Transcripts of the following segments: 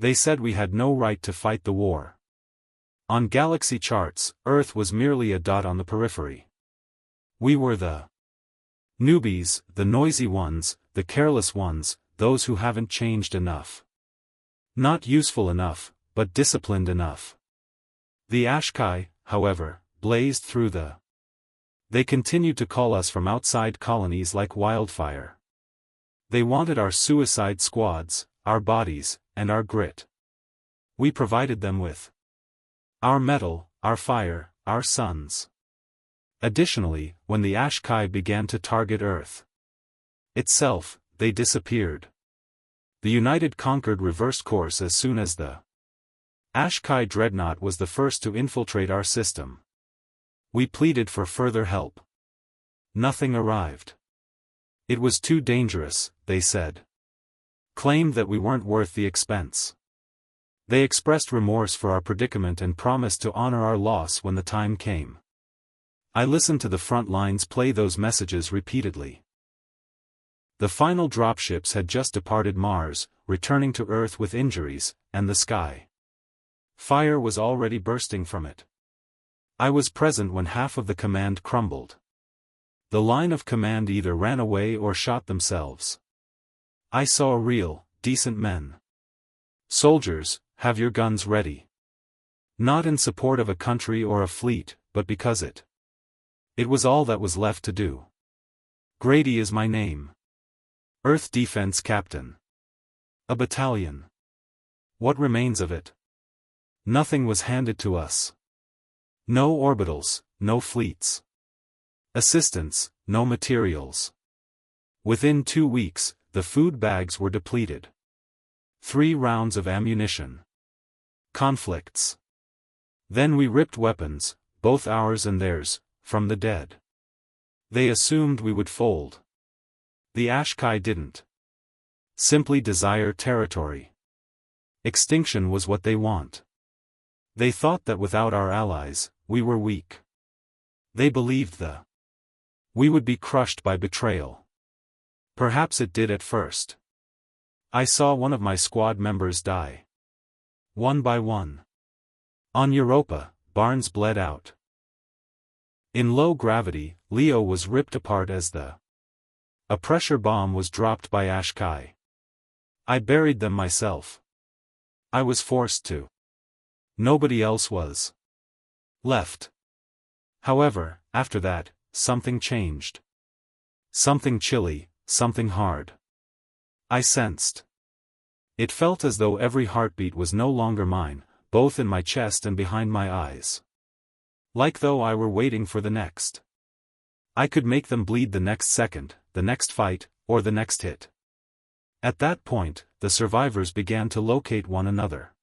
They said we had no right to fight the war. On galaxy charts, Earth was merely a dot on the periphery. We were the newbies, the noisy ones, the careless ones, those who haven't changed enough. Not useful enough, but disciplined enough. The HFY, however, blazed through the. They continued to call us from outside colonies like wildfire. They wanted our suicide squads, our bodies, and our grit. We provided them with our metal, our fire, our suns. Additionally, when the HFY began to target Earth itself, they disappeared. The United conquered reversed course as soon as the HFY dreadnought was the first to infiltrate our system. We pleaded for further help. Nothing arrived. It was too dangerous, they said. Claimed that we weren't worth the expense. They expressed remorse for our predicament and promised to honor our loss when the time came. I listened to the front lines play those messages repeatedly. The final dropships had just departed Mars, returning to Earth with injuries, and the sky. Fire was already bursting from it. I was present when half of the command crumbled. The line of command either ran away or shot themselves. I saw real, decent men. Soldiers, have your guns ready. Not in support of a country or a fleet, but because it was all that was left to do. Grady is my name. Earth Defense Captain. A battalion. What remains of it? Nothing was handed to us. No orbitals, no fleets. Assistance, no materials. Within 2 weeks, the food bags were depleted. 3 rounds of ammunition. Conflicts. Then we ripped weapons, both ours and theirs, from the dead. They assumed we would fold. The HFY didn't. Simply desire territory. Extinction was what they want. They thought that without our allies, we were weak. They believed we would be crushed by betrayal. Perhaps it did at first. I saw one of my squad members die. One by one. On Europa, Barnes bled out. In low gravity, Leo was ripped apart as a pressure bomb was dropped by HFY. I buried them myself. I was forced to. Nobody else was left. However, after that, something changed. Something chilly, something hard. I sensed. It felt as though every heartbeat was no longer mine, both in my chest and behind my eyes. Like though I were waiting for the next. I could make them bleed the next second, the next fight, or the next hit. At that point, the survivors began to locate one another.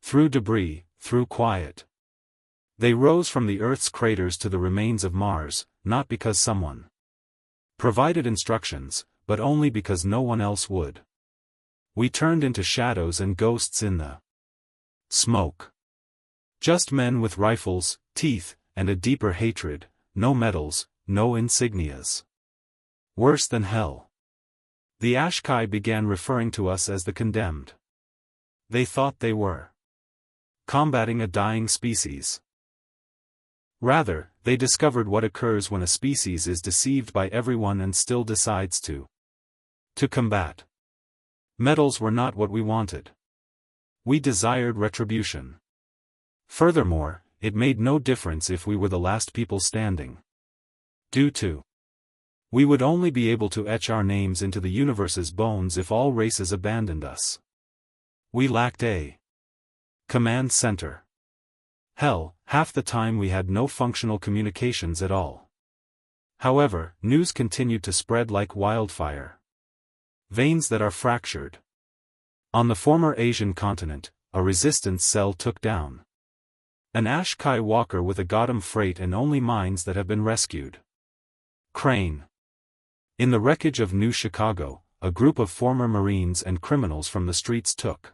Through debris, through quiet. They rose from the Earth's craters to the remains of Mars, not because someone provided instructions, but only because no one else would. We turned into shadows and ghosts in the smoke. Just men with rifles, teeth, and a deeper hatred, no medals, no insignias. Worse than hell. The HFY began referring to us as the condemned. They thought they were combating a dying species. Rather, they discovered what occurs when a species is deceived by everyone and still decides to combat. Medals were not what we wanted. We desired retribution. Furthermore, it made no difference if we were the last people standing. We would only be able to etch our names into the universe's bones if all races abandoned us. We lacked a command center. Hell, half the time we had no functional communications at all. However, news continued to spread like wildfire. Veins that are fractured. On the former Asian continent, a resistance cell took down an HFY walker with a Gotham freight and only mines that have been rescued. Crane. In the wreckage of New Chicago, a group of former Marines and criminals from the streets took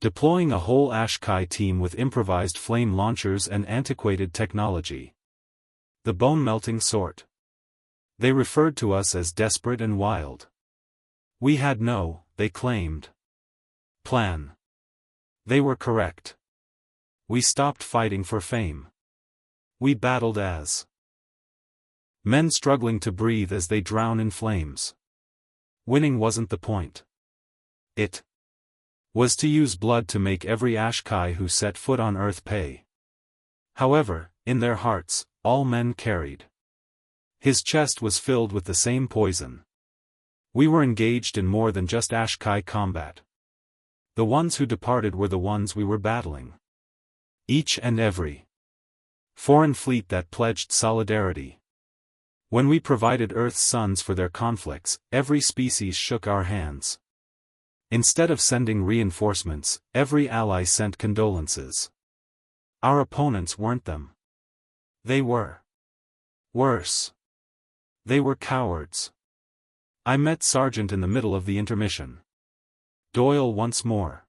deploying a whole HFY team with improvised flame launchers and antiquated technology. The bone-melting sort. They referred to us as desperate and wild. We had no, they claimed, plan. They were correct. We stopped fighting for fame. We battled as men struggling to breathe as they drown in flames. Winning wasn't the point. It was to use blood to make every HFY who set foot on Earth pay. However, in their hearts, all men carried. His chest was filled with the same poison. We were engaged in more than just HFY combat. The ones who departed were the ones we were battling. Each and every foreign fleet that pledged solidarity. When we provided Earth's sons for their conflicts, every species shook our hands. Instead of sending reinforcements, every ally sent condolences. Our opponents weren't them. They were worse. They were cowards. I met Sergeant in the middle of the intermission. Doyle once more.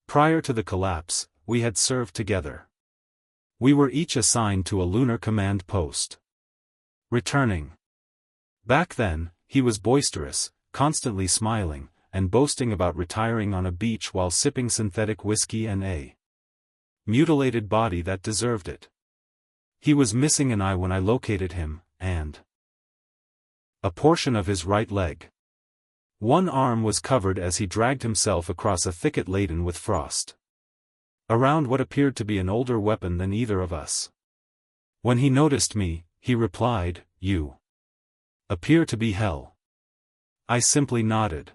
Prior to the collapse, we had served together. We were each assigned to a lunar command post. Returning back then, he was boisterous, constantly smiling, and boasting about retiring on a beach while sipping synthetic whiskey and a mutilated body that deserved it. He was missing an eye when I located him, and a portion of his right leg. One arm was covered as he dragged himself across a thicket laden with frost. Around what appeared to be an older weapon than either of us. When he noticed me, he replied, "You appear to be hell." I simply nodded.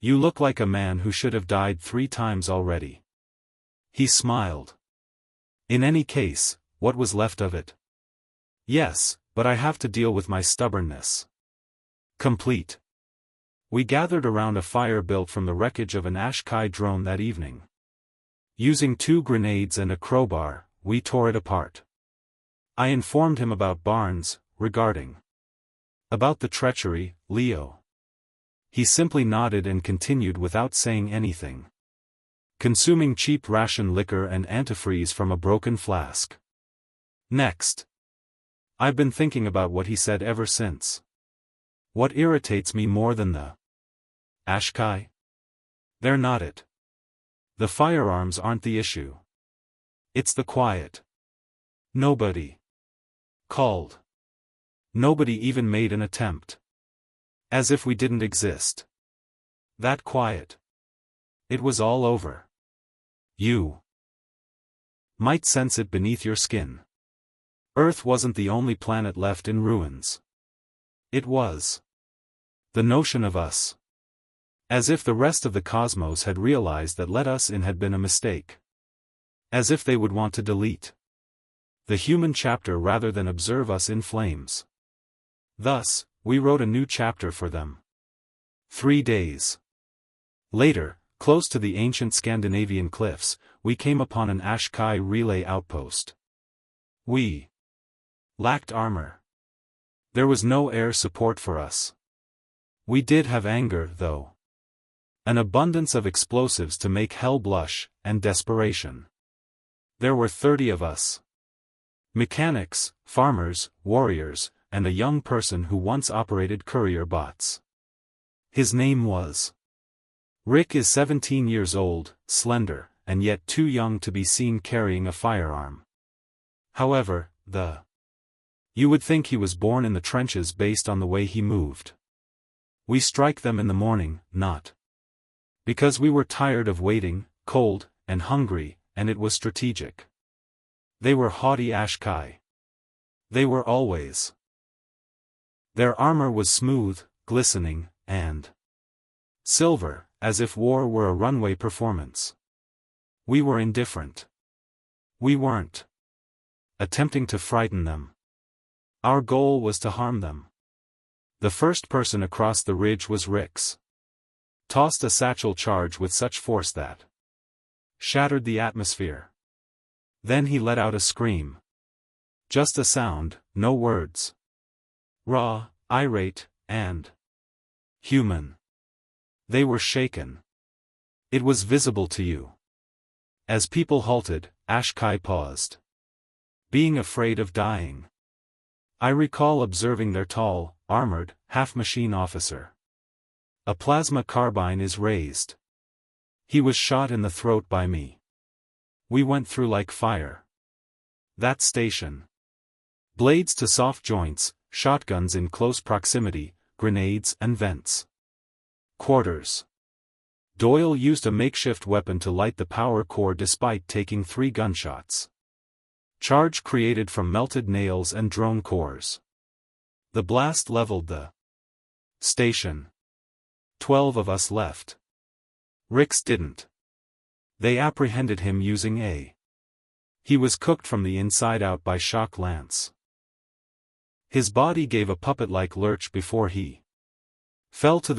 "You look like a man who should have died 3 times already." He smiled. "In any case, what was left of it?" "Yes, but I have to deal with my stubbornness." Complete. We gathered around a fire built from the wreckage of an HFY drone that evening. Using 2 grenades and a crowbar, we tore it apart. I informed him about Barnes, regarding about the treachery, Leo. He simply nodded and continued without saying anything. Consuming cheap ration liquor and antifreeze from a broken flask. Next. I've been thinking about what he said ever since. What irritates me more than the HFY? They're not it. The firearms aren't the issue. It's the quiet. Nobody called. Nobody even made an attempt. As if we didn't exist. That quiet. It was all over. You might sense it beneath your skin. Earth wasn't the only planet left in ruins. It was the notion of us. As if the rest of the cosmos had realized that let us in had been a mistake. As if they would want to delete the human chapter rather than observe us in flames. Thus, we wrote a new chapter for them. 3 days later, close to the ancient Scandinavian cliffs, we came upon an HFY relay outpost. We lacked armor. There was no air support for us. We did have anger, though. An abundance of explosives to make hell blush, and desperation. There were 30 of us. Mechanics, farmers, warriors, and a young person who once operated courier bots. His name was Rick. Is 17 years old, slender, and yet too young to be seen carrying a firearm. However, you would think he was born in the trenches based on the way he moved. We strike them in the morning, not because we were tired of waiting, cold, and hungry, and it was strategic. They were haughty HFY. They were always. Their armor was smooth, glistening, and silver, as if war were a runway performance. We were indifferent. We weren't attempting to frighten them. Our goal was to harm them. The first person across the ridge was Rick's. Tossed a satchel charge with such force that shattered the atmosphere. Then he let out a scream. Just a sound, no words. Raw, irate, and human. They were shaken. It was visible to you. As people halted, HFY paused. Being afraid of dying. I recall observing their tall, armored, half-machine officer. A plasma carbine is raised. He was shot in the throat by me. We went through like fire. That station. Blades to soft joints, shotguns in close proximity, grenades and vents. Quarters. Doyle used a makeshift weapon to light the power core despite taking 3 gunshots. Charge created from melted nails and drone cores. The blast leveled the station. 12 of us left. Rix didn't. They apprehended him using a. He was cooked from the inside out by shock lance. His body gave a puppet-like lurch before he fell to the